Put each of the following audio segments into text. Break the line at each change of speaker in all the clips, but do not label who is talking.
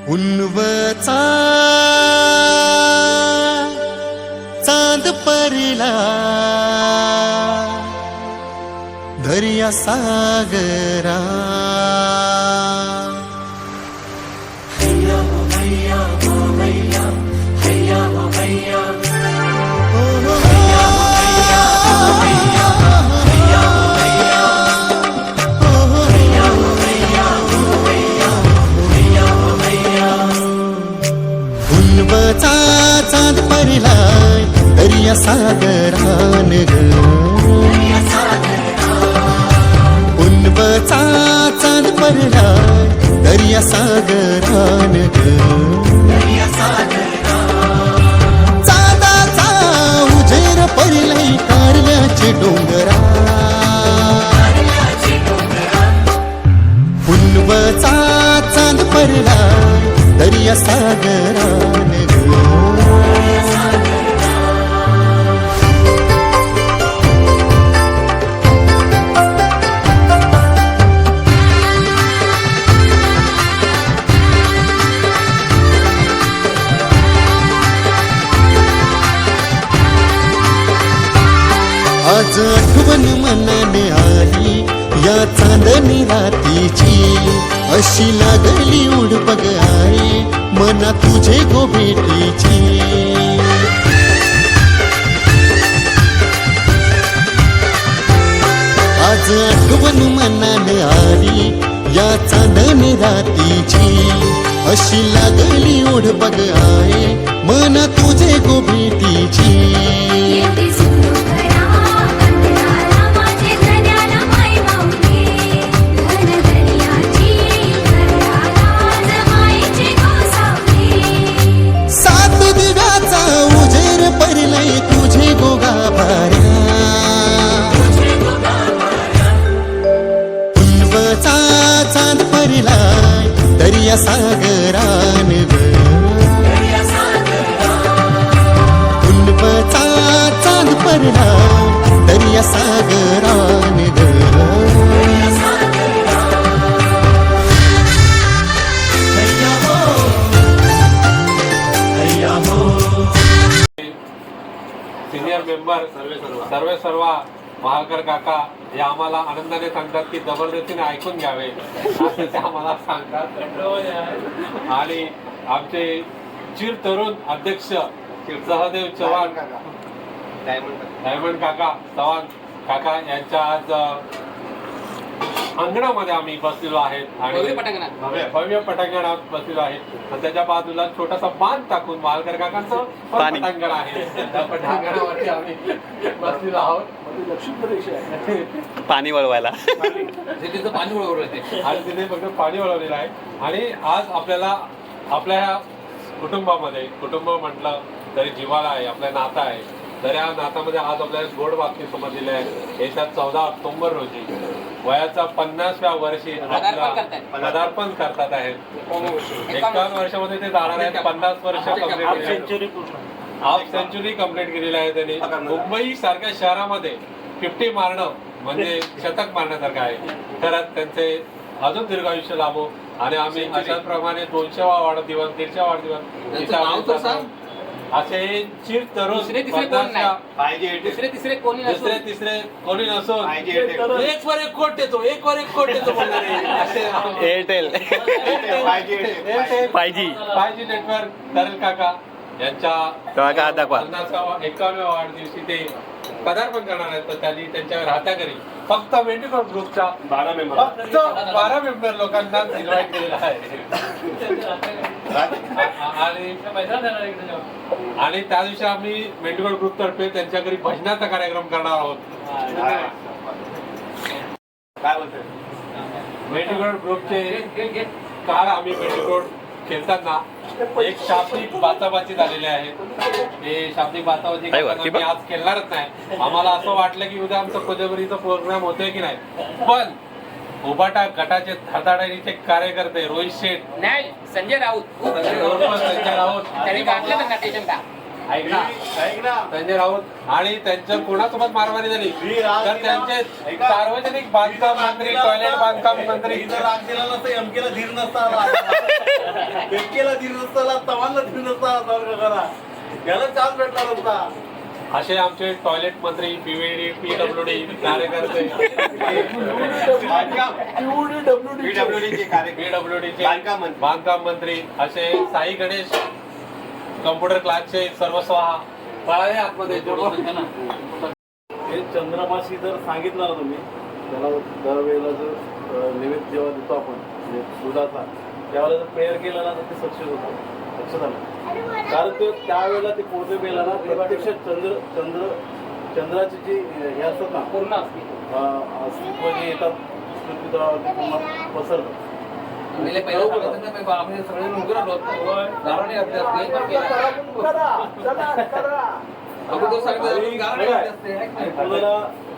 उन्वचा चांद परला दर्या सागरा उन्वचा चांद परलाय दर्या सागरान ग उन्वचा चांद परलाय दर्या सागरान ग चांदाचा उजेर परलाय कारल्याचे डोंगरा उन्वचा चांद परलाय दर्या सागरान आज आठवण मनाने आली या चांदणी रातीची अशी लागली उड बघ आहे मना तुझे गो भेटीची आज आठवण मनाने आली या चांदणी रातीची अशी लागली उड बघ आहे मना तुझे गो भेटीची तुझे गोगा भाऱ्या उन्वचा चांद परलाय दर्या सागरान ग उन्वचा चांद परलाय दर्या सागरान ग
सिनियर मेंबर सर्व महाकर काका हे आम्हाला आनंदाने सांगतात की जबरदस्तीने ऐकून घ्यावे असं ते आम्हाला सांगतात आणि आमचे चिर तरुण अध्यक्ष सहदेव चव्हाण डायमंड काका चव्हाण काका यांच्या आज अंगणामध्ये आम्ही बसलेलो आहेत आणि भव्य पटांगणात बसलेलो आहे आणि त्याच्या बाजूला छोटासा बांध टाकून मालकर काकांचं पटांगण आहे त्या पटांगणावरती आम्ही बसलेलो आहोत
पाणी वळवायला
तिथे पाणी वळवलं आणि तिथे फक्त पाणी वळवलेलं आहे आणि आज आपल्याला आपल्या ह्या कुटुंबामध्ये कुटुंब म्हटलं तरी जिव्हाळा आहे आपल्या नातं आहे तर या नातामध्ये आज आपल्याला गोड बातमी समजलेली आहे येत्या 14 ऑक्टोबर रोजी वयाच्या 50व्या वर्षी पदार्पण करतात आहेत 51 वर्षामध्ये ते जाणार आहेत 50 वर्ष हाफ सेंचुरी कंप्लीट केलेली आहे त्यांनी मुंबई सारख्या शहरामध्ये 50 मारणं म्हणजे शतक मारण्यासारखं आहे खरंच त्यांचे अजून दीर्घ आयुष्य लाभो आणि आम्ही अशाच प्रमाणे 200वा वाढदिवस 150वा वाढदिवस असे चिर तरुण तिसरे कोणी नसून एक वर एक कोट देतो
एअरटेल 5G
नेटवर्क तरल काका यांच्या 51व्या वाढदिवशी ते पदार्पण करणार आहेत तर त्यांनी त्यांच्या राहत्या घरी फक्त मेंढीकोट ग्रुपच्या 12 मेंबर लोकांना इन्व्हाइट केलेला आहे आणि त्या दिवशी आम्ही मेंढीकोट ग्रुप तर्फे त्यांच्या घरी भजनाचा कार्यक्रम करणार आहोत काय बोलतोय मेंढीकोट ग्रुपचे काल आम्ही मेंढीकोट खेळताना एक शाब्दिक बाचाबाची झालेली आहे ते शाब्दिक बाचाबाची आम्ही आज खेळणारच नाही आम्हाला असं वाटलं की उद्या आमचा कोजागरीचा प्रोग्राम होतोय की नाही पण उभाटा गटाचे धडाडीचे कार्यकर्ते रोहित शेठ
नाही संजय राऊत त्यांनी गाठलं त्यांना टेशन का
संजय राऊत आणि त्यांच्या कोणासोबत मारवारी झाली तर त्यांचे सार्वजनिक बांधकाम मंत्री टॉयलेट बांधकाम मंत्री
बेटकेला दिली नसताना तवाला दिली नसता करा याला चान्स भेटला नसता.
असे आमचे टॉयलेट मंत्री PWD कार्यकर्ते PWD चे बांधकाम मंत्री असे साई गणेश कम्प्युटर क्लासचे सर्व स्वाहा पळाले आतमध्ये.
हे चंद्रमाशी जर सांगितलं ना तुम्ही त्याला दरवेळेला जर नैवेद्य जेव्हा देतो आपण म्हणजे दुधाचा त्यावेळेला जर प्रेयर केलं ना तर ते सक्सेस होतं. लक्षात आलं कारण ते त्यावेळेला ते पौर्णिमेला ना प्रत्यक्ष चंद्राचे जे हे असतात ना
पूर्ण असते
अस्तित्व जे येतात पसरतं.
पहिले सांगितलं ना, आपण सगळे मुलगा गावाने घातले असते अगोदर सांगितलं गावाने घातले असते.
आणि कोणाला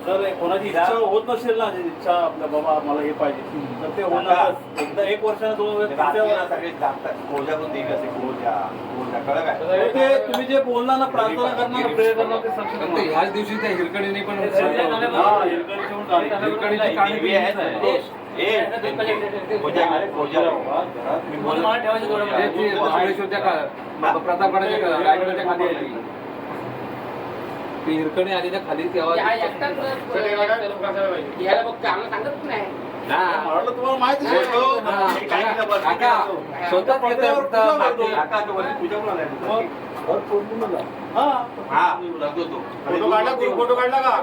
जर कोणाची इच्छा होत नसेल ना इच्छा आपल्या बाबा मला हे पाहिजे तर ते होणार एकदा 1 वर्षाने 2 वर्ष ते तुम्ही जे बोलणार ना प्रार्थना करणार प्रेयर करणार ते सक्सेस
फक्त ह्याच दिवशी त्या हिरकणीने पण प्रतापगडाच्या रायगडाच्या खाली आली ती हिरकणी आली ना खाली तेव्हा
याला बघ चांगलं सांगत नाही
तुम्हाला माहिती
स्वतः
फोटो काढला का